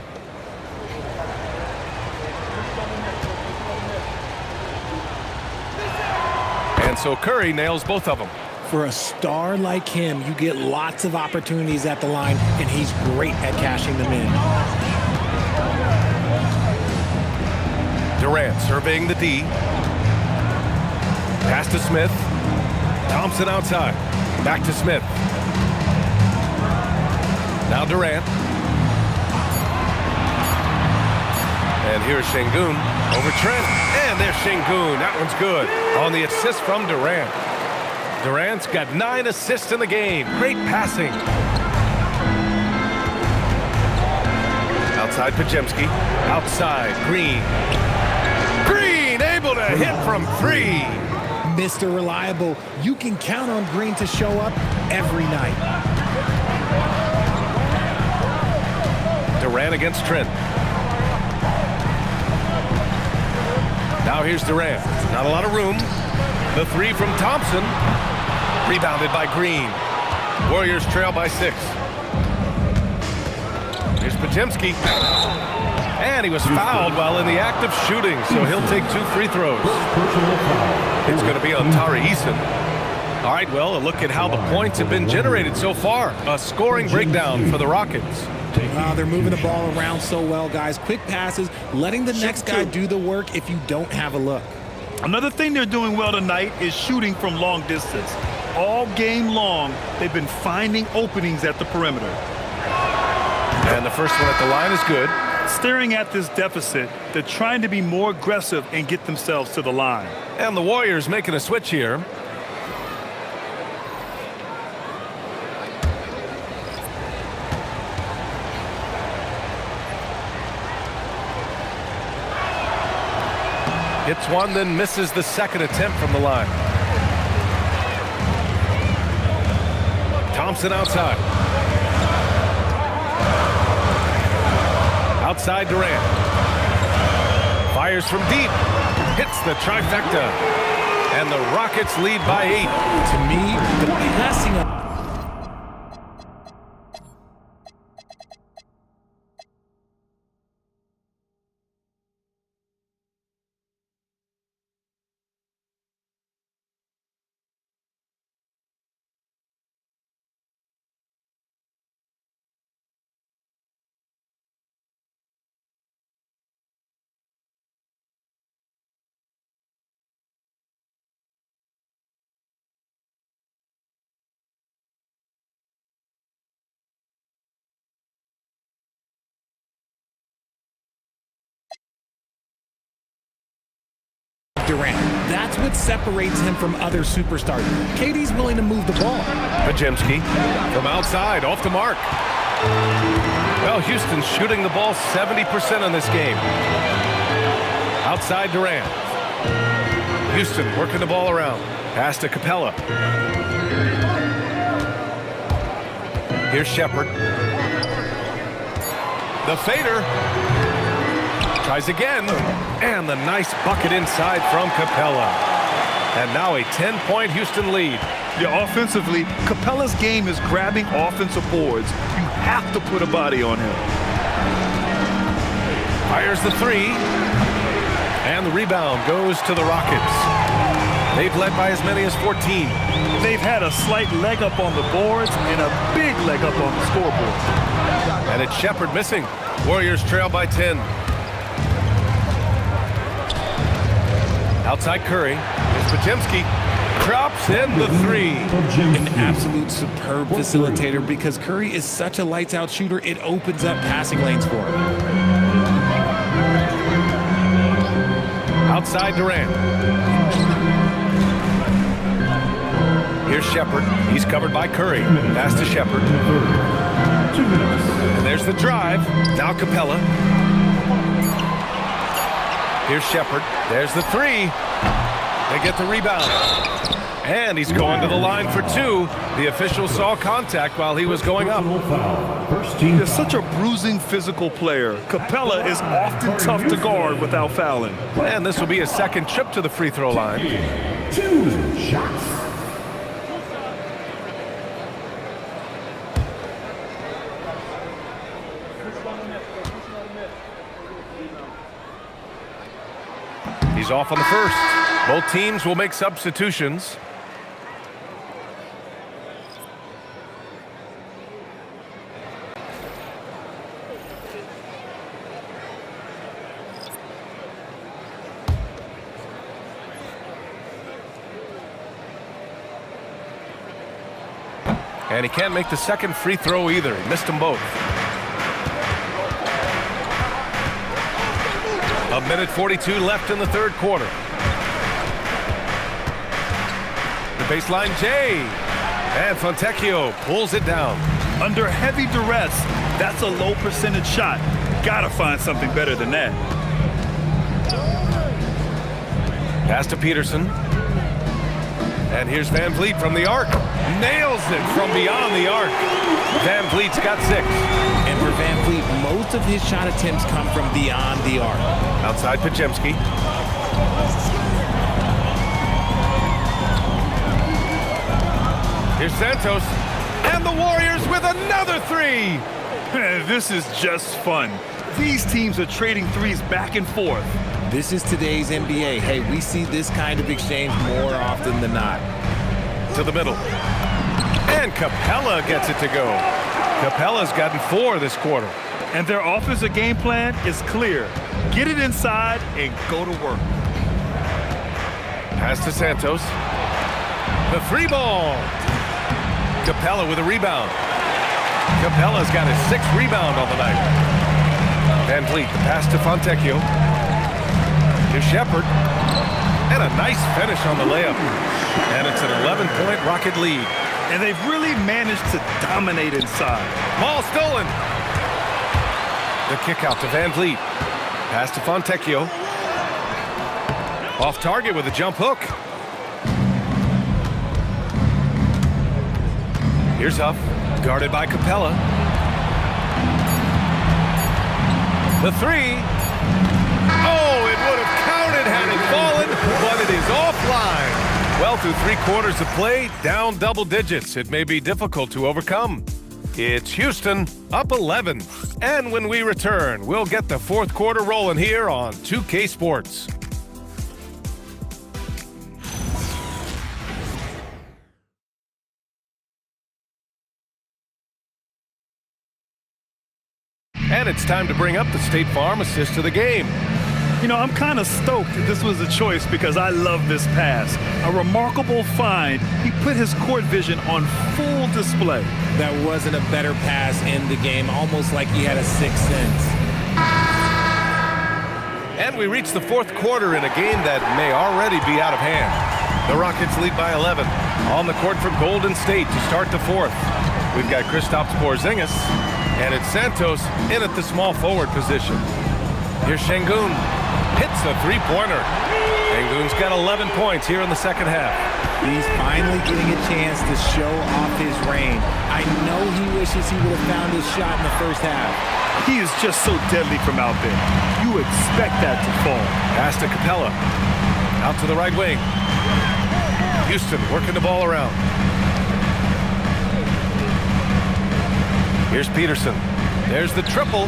And so Curry nails both of them. For a star like him, you get lots of opportunities at the line, and he's great at cashing them in. Durant surveying the D. Pass to Smith. Thompson outside. Back to Smith. Now Durant. And here's Şengün over Trent. And there's Şengün. That one's good on the assist from Durant. Durant's got 9 assists in the game. Great passing. Outside Podziemski. Outside Green. Green able to hit from 3. Mr. Reliable, you can count on Green to show up every night. Durant against Trent. Now here's Durant. Not a lot of room. The 3 from Thompson. Rebounded by Green. Warriors trail by 6. Here's Podziemski. And he was fouled while in the act of shooting, so he'll take 2 free throws. It's going to be on Tari Eason. All right, well, a look at how the points have been generated so far. A scoring breakdown for the Rockets. They're moving the ball around so well, guys. Quick passes, letting the next guy do the work if you don't have a look. Another thing they're doing well tonight is shooting from long distance. All game long, they've been finding openings at the perimeter. And the first one at the line is good. Staring at this deficit, they're trying to be more aggressive and get themselves to the line. And the Warriors making a switch here. Hits one, then misses the second attempt from the line. Thompson outside. Outside Durant. Fires from deep. Hits the trifecta. And the Rockets lead by 8. To me, the passing Durant. That's what separates him from other superstars. KD's willing to move the ball. Podziemski from outside, off the mark. Well, Houston's shooting the ball 70% in this game. Outside Durant. Houston working the ball around. Pass to Capella. Here's Shepherd. The fader. Tries again. And the nice bucket inside from Capella. And now a 10-point Houston lead. Yeah, offensively, Capella's game is grabbing offensive boards. You have to put a body on him. Fires the 3. And the rebound goes to the Rockets. They've led by as many as 14. They've had a slight leg up on the boards and a big leg up on the scoreboard. And it's Shepherd missing. Warriors trail by 10. Outside Curry. Here's Podziemski. Drops in the 3. An absolute superb facilitator because Curry is such a lights-out shooter. It opens up passing lanes for him. Outside Durant. Here's Shepherd. He's covered by Curry. Pass to Shepherd. And there's the drive. Now Capella. Here's Shepherd. There's the 3. They get the rebound. And he's going to the line for 2. The official saw contact while he was going up. He's such a bruising physical player. Capella is often tough to guard without fouling. And this will be his second trip to the free throw line. 2 shots. He's off on the first. Both teams will make substitutions. And he can't make the second free throw either. He missed them both. A minute 42 left in the third quarter. The baseline J. And Fontecchio pulls it down. Under heavy duress, that's a low percentage shot. Gotta find something better than that. Pass to Peterson. And here's Van Vliet from the arc. Nails it from beyond the arc. Van Vliet's got 6. And for Van Vliet, most of his shot attempts come from beyond the arc. Outside Pajemski. Here's Santos. And the Warriors with another 3. This is just fun. These teams are trading threes back and forth. This is today's NBA. Hey, we see this kind of exchange more often than not. To the middle. And Capella gets it to go. Capella's gotten 4 this quarter. And their offensive game plan is clear. Get it inside and go to work. Pass to Santos. The 3 ball. Capella with a rebound. Capella's got his 6th rebound on the night. Van Vliet, the pass to Fontecchio. To Shepard. And a nice finish on the layup. And it's an 11-point Rocket lead. And they've really managed to dominate inside. Ball stolen. The kick out to Van Vliet. Pass to Fontecchio. Off target with a jump hook. Here's Huff, guarded by Capella. The 3. Oh, it would have counted had it fallen, but it is offline. Well, through 3 quarters of play, down double digits. It may be difficult to overcome. It's Houston up 11. And when we return, we'll get the 4th quarter rolling here on 2K Sports. And it's time to bring up the State Farm assist of the game. You know, I'm kind of stoked that this was a choice because I love this pass. A remarkable find. He put his court vision on full display. That wasn't a better pass in the game, almost like he had a 6th sense. And we reach the 4th quarter in a game that may already be out of hand. The Rockets lead by 11. On the court for Golden State to start the 4th. We've got Kristaps Porzingis. And it's Santos in at the small forward position. Here's Şengün. Hits a 3-pointer. Şengün's got 11 points here in the second half. He's finally getting a chance to show off his range. I know he wishes he would have found his shot in the first half. He is just so deadly from out there. You expect that to fall. Pass to Capella. Out to the right wing. Houston working the ball around. Here's Peterson. There's the triple.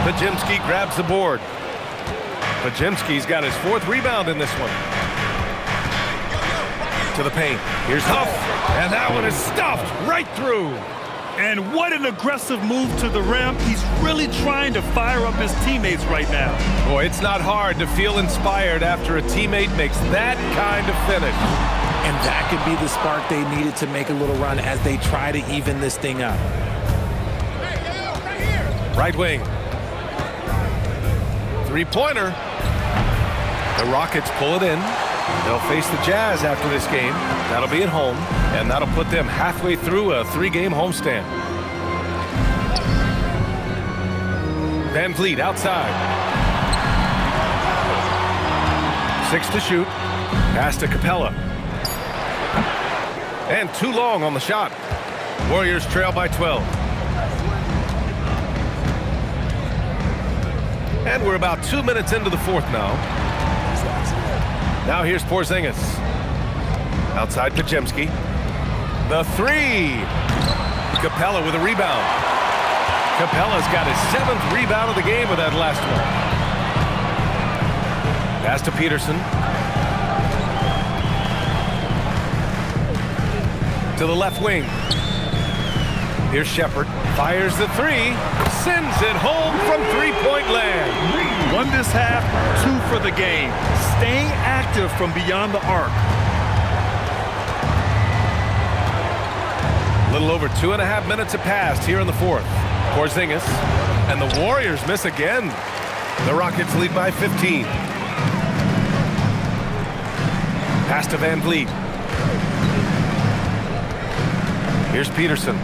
Pajemski grabs the board. Pajemski's got his 4th rebound in this one. To the paint. Here's Huff. And that one is stuffed right through. And what an aggressive move to the rim. He's really trying to fire up his teammates right now. Boy, it's not hard to feel inspired after a teammate makes that kind of finish. And that could be the spark they needed to make a little run as they try to even this thing up. Right wing. 3-pointer. The Rockets pull it in. They'll face the Jazz after this game. That'll be at home, and that'll put them halfway through a 3-game homestand. Van Vliet outside. 6 to shoot. Pass to Capella. And too long on the shot. Warriors trail by 12. And we're about 2 minutes into the 4th now. Now here's Porzingis. Outside Pajemski. The 3. Capella with a rebound. Capella's got his 7th rebound of the game with that last one. Pass to Peterson. To the left wing. Here's Shepard. Fires the 3. Sends it home from 3-point land. Won this half, 2 for the game. Staying active from beyond the arc. A little over 2.5 minutes have passed here in the fourth. Porzingis, and the Warriors miss again. The Rockets lead by 15. Pass to Van Vliet. Here's Peterson.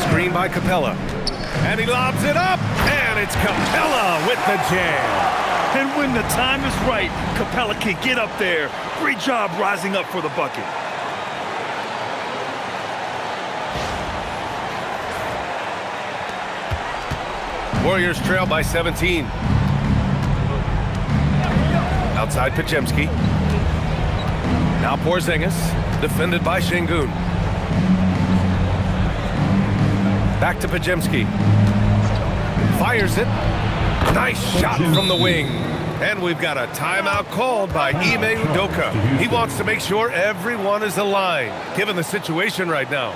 Screen by Capella. And he lobs it up. And it's Capella with the jam. And when the time is right, Capella can get up there. Great job rising up for the bucket. Warriors trail by 17. Outside Podziemski. Now Porzingis, defended by Şengün. Back to Podziemski. Fires it. Nice shot from the wing. And we've got a timeout called by Ime Udoka. He wants to make sure everyone is aligned, given the situation right now.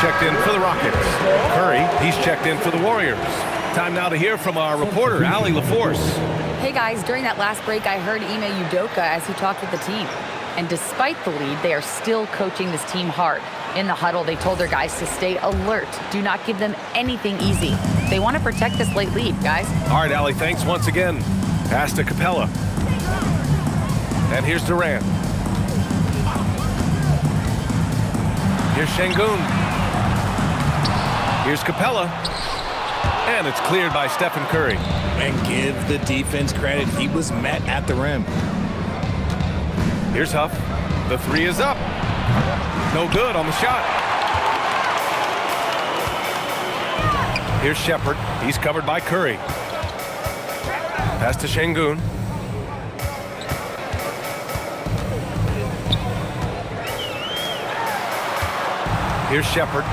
Checked in for the Rockets. Curry, he's checked in for the Warriors. Time now to hear from our reporter, Allie LaForce. Hey guys, during that last break, I heard Ime Udoka as he talked with the team. And despite the lead, they are still coaching this team hard. In the huddle, they told their guys to stay alert. Do not give them anything easy. They want to protect this late lead, guys. All right, Allie, thanks once again. Pass to Capella. And here's Durant. Here's Şengün. Here's Capella. And it's cleared by Stephen Curry. And give the defense credit. He was met at the rim. Here's Huff. The three is up. No good on the shot. Here's Shepherd. He's covered by Curry. Pass to Şengün. Here's Shepherd.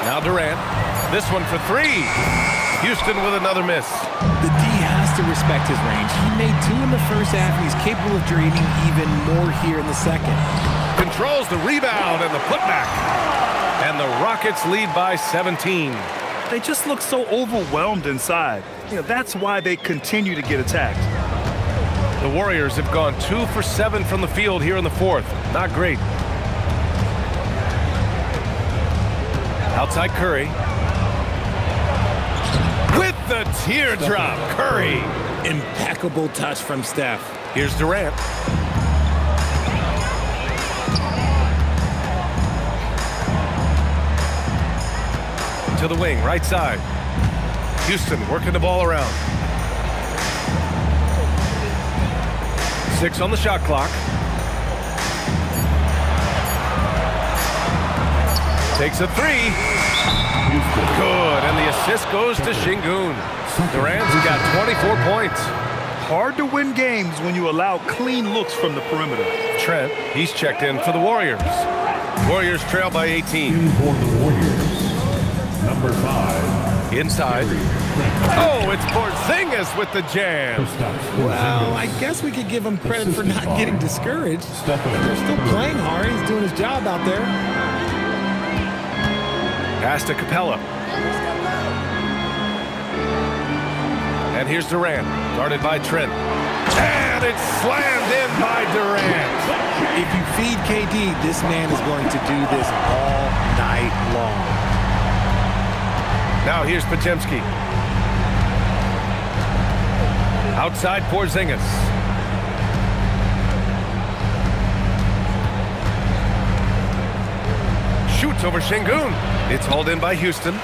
Now Durant. This one for three. Houston with another miss. The D has to respect his range. He made two in the first half, and he's capable of draining even more here in the second. Controls the rebound and the putback. And the Rockets lead by 17. They just look so overwhelmed inside. That's why they continue to get attacked. The Warriors have gone 2 for 7 from the field here in the fourth. Not great. Outside Curry. With the teardrop, Curry. Impeccable touch from Steph. Here's Durant. To the wing, right side. Houston working the ball around. 6 on the shot clock. Takes a three. Good, and the assist goes to Şengün. Durant's got 24 points. Hard to win games when you allow clean looks from the perimeter. Trent, he's checked in for the Warriors. Warriors trail by 18. For the Warriors, number 5. Inside. Oh, it's Porzingis with the jam. Well, I guess we could give him credit for not getting discouraged. They're still playing hard. He's doing his job out there. Pass to Capella. And here's Durant, guarded by Trent. And it's slammed in by Durant. If you feed KD, this man is going to do this all night long. Now here's Podziemski. Outside Porzingis. Shoots over Şengün. It's hauled in by Houston.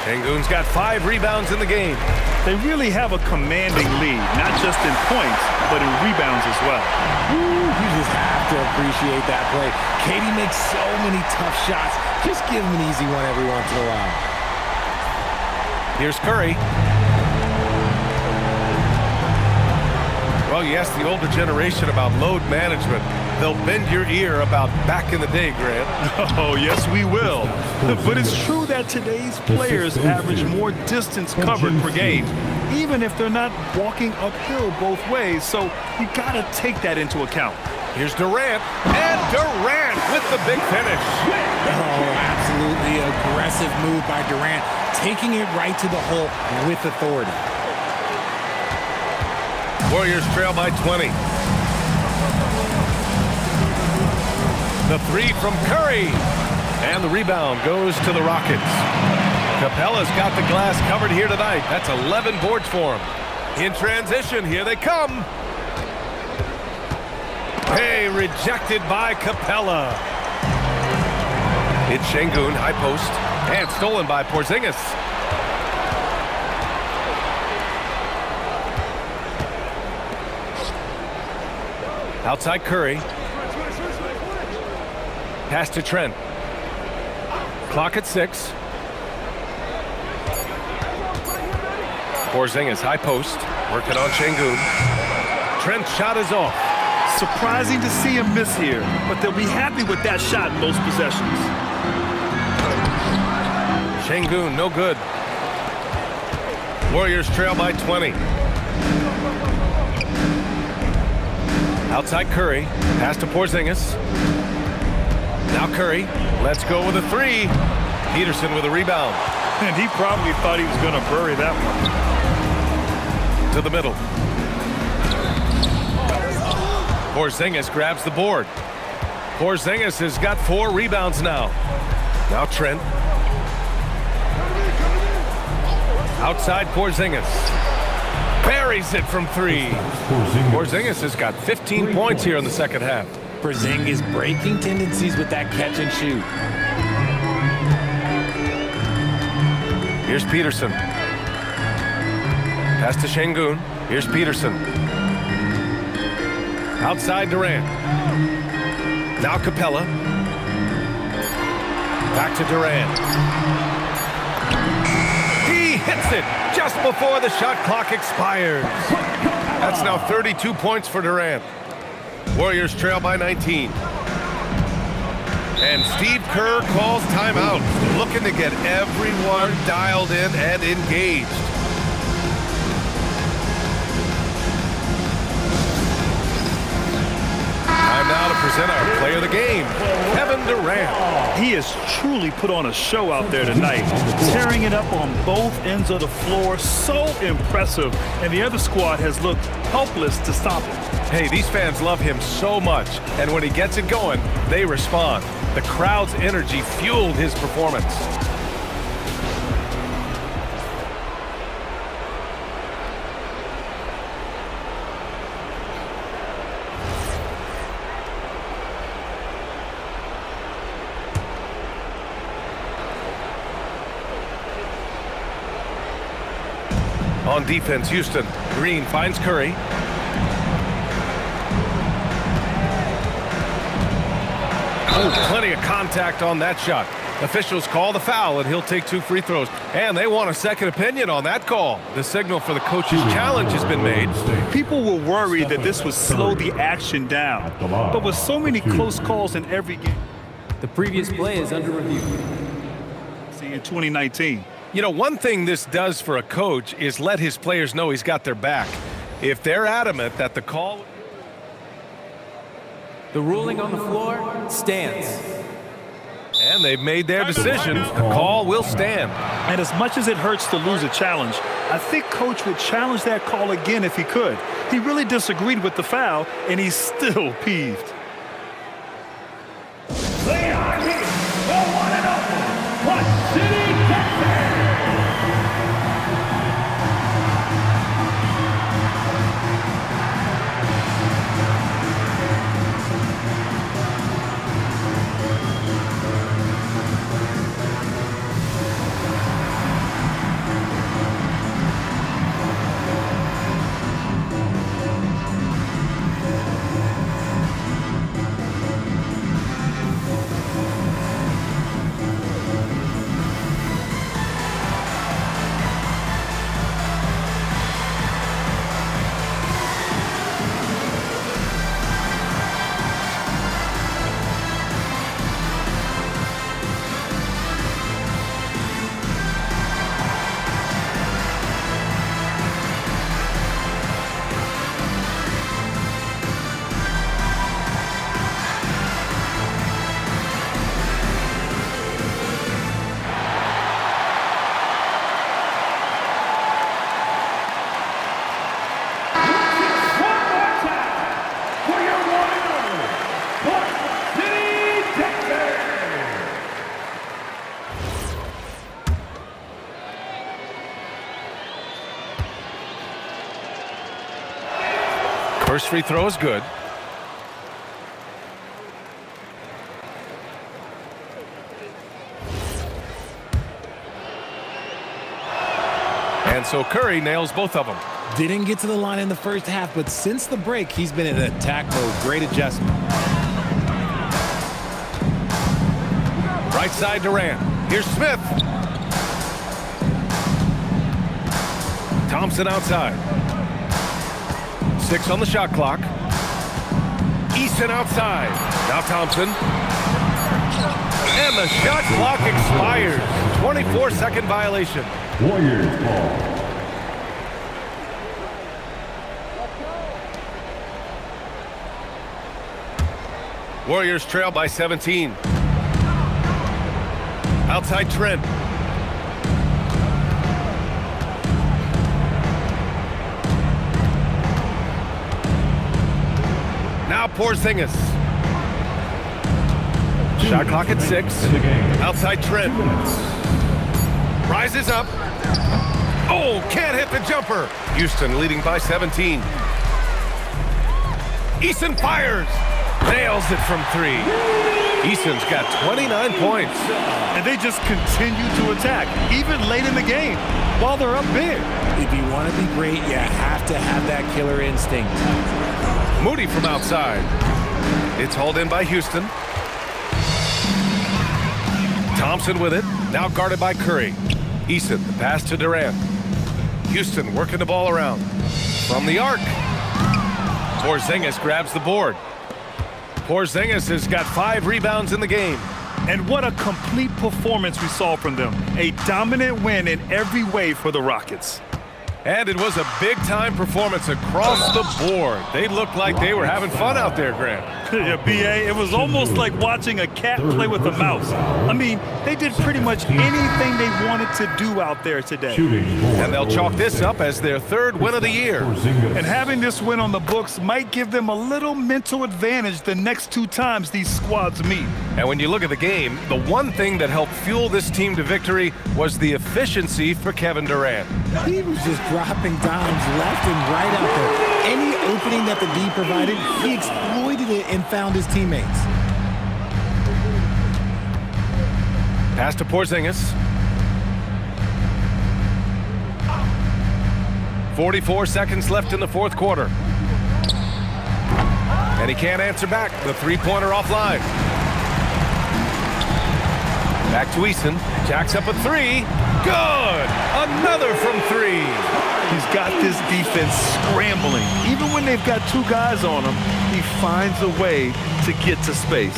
Şengün's got 5 rebounds in the game. They really have a commanding lead, not just in points, but in rebounds as well. You just have to appreciate that play. KD makes so many tough shots. Just give him an easy one every once in a while. Here's Curry. Well, you ask the older generation about load management. They'll bend your ear about back in the day, Grant. Oh, yes, we will. But it's true that today's players average more distance covered per game, even if they're not walking uphill both ways. So you got to take that into account. Here's Durant, and Durant with the big finish. Oh, absolutely aggressive move by Durant, taking it right to the hole with authority. Warriors trail by 20. The three from Curry, and the rebound goes to the Rockets. Capella's got the glass covered here tonight. That's 11 boards for him. In transition, here they come. Hey, rejected by Capella. It's Şengün, high post, and stolen by Porzingis. Outside Curry. Pass to Trent. Clock at 6. Porzingis, high post, working on Şengün. Trent's shot is off. Surprising to see him miss here, but they'll be happy with that shot in most possessions. Şengün, no good. Warriors trail by 20. Outside Curry, pass to Porzingis. Now Curry, let's go with a three. Peterson with a rebound. And he probably thought he was going to bury that one. To the middle. Porzingis grabs the board. Porzingis has got 4 rebounds now. Now Trent. Outside Porzingis. Buries it from 3. Porzingis has got 15 points here in the second half. Porzingis breaking tendencies with that catch and shoot. Here's Peterson. Pass to Şengün. Here's Peterson. Outside Durant. Now Capella. Back to Durant. He hits it just before the shot clock expires. That's now 32 points for Durant. Warriors trail by 19. And Steve Kerr calls timeout, looking to get everyone dialed in and engaged. Time now to present our player of the game, Kevin Durant. He has truly put on a show out there tonight, tearing it up on both ends of the floor. So impressive, and the other squad has looked helpless to stop him. Hey, these fans love him so much, and when he gets it going, they respond. The crowd's energy fueled his performance. On defense, Houston. Green finds Curry. Oh, plenty of contact on that shot. Officials call the foul, and he'll take 2 free throws. And they want a second opinion on that call. The signal for the coach's challenge has been made. People were worried that this would slow the action down. But with so many close calls in every game, the previous play is under review. See, in 2019. You know, one thing this does for a coach is let his players know he's got their back. If they're adamant that the call... The ruling on the floor stands. And they've made their decision. The call will stand. And as much as it hurts to lose a challenge, I think Coach would challenge that call again if he could. He really disagreed with the foul, and he's still peeved. They are here, the one and only Clutch City Texans. First free throw is good. And so Curry nails both of them. Didn't get to the line in the first half, but since the break, he's been in attack mode. Great adjustment. Right side Durant. Here's Smith. Thompson outside. 6 on the shot clock. Easton outside. Now Thompson. And the shot clock expires. 24-second violation. Warriors ball. Warriors trail by 17. Outside Trent. Now Porzingis. Shot clock at 6. Outside Trent. Rises up. Oh, can't hit the jumper. Houston leading by 17. Easton fires. Nails it from 3. Easton's got 29 points. And they just continue to attack, even late in the game, while they're up big. If you want to be great, you have to have that killer instinct. Moody from outside. It's hauled in by Houston. Thompson with it. Now guarded by Curry. Easton, the pass to Durant. Houston working the ball around. From the arc. Porzingis grabs the board. Porzingis has got 5 rebounds in the game. And what a complete performance we saw from them. A dominant win in every way for the Rockets. And it was a big-time performance across the board. They looked like they were having fun out there, Grant. Yeah, B.A., it was almost like watching a cat play with a mouse. I mean, they did pretty much anything they wanted to do out there today. And they'll chalk this up as their 3rd win of the year. And having this win on the books might give them a little mental advantage the next 2 times these squads meet. And when you look at the game, the one thing that helped fuel this team to victory was the efficiency for Kevin Durant. He was just dropping dimes left and right out there. Any opening that the D provided, he exploited it and found his teammates. Pass to Porzingis. 44 seconds left in the 4th quarter. And he can't answer back. The 3-pointer offline. Back to Easton. Jacks up a 3. Good! Another from 3. He's got this defense scrambling. Even when they've got 2 guys on him, he finds a way to get to space.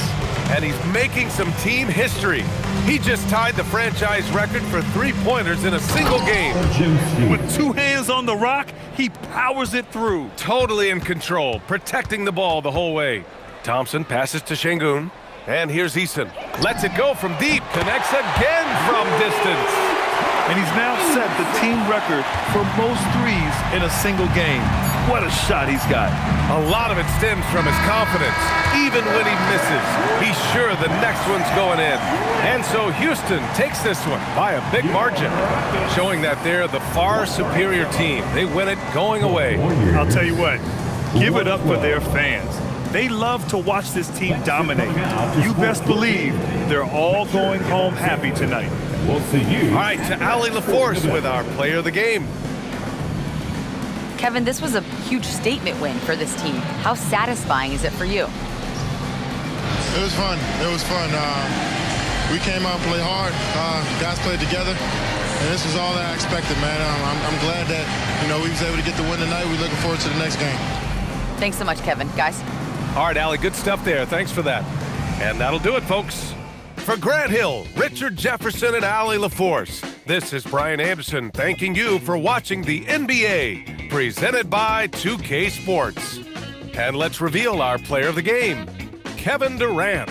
And he's making some team history. He just tied the franchise record for 3-pointers in a single game. With 2 hands on the rock, he powers it through. Totally in control, protecting the ball the whole way. Thompson passes to Şengün. And here's Easton. Lets it go from deep. Connects again from distance. And he's now set the team record for most threes in a single game. What a shot he's got. A lot of it stems from his confidence. Even when he misses, he's sure the next one's going in. And so Houston takes this one by a big margin, showing that they're the far superior team. They win it going away. I'll tell you what, give it up for their fans. They love to watch this team dominate. You best believe they're all going home happy tonight. We'll see you. All right, to Allie LaForce with our player of the game. Kevin, this was a huge statement win for this team. How satisfying is it for you? It was fun. It was fun. We came out and played hard. Guys played together. And this was all that I expected, man. I'm glad that, we was able to get the win tonight. We're looking forward to the next game. Thanks so much, Kevin. Guys. All right, Allie, good stuff there. Thanks for that. And that'll do it, folks. For Grant Hill, Richard Jefferson, and Allie LaForce, this is Brian Anderson thanking you for watching the NBA, presented by 2K Sports. And let's reveal our player of the game, Kevin Durant.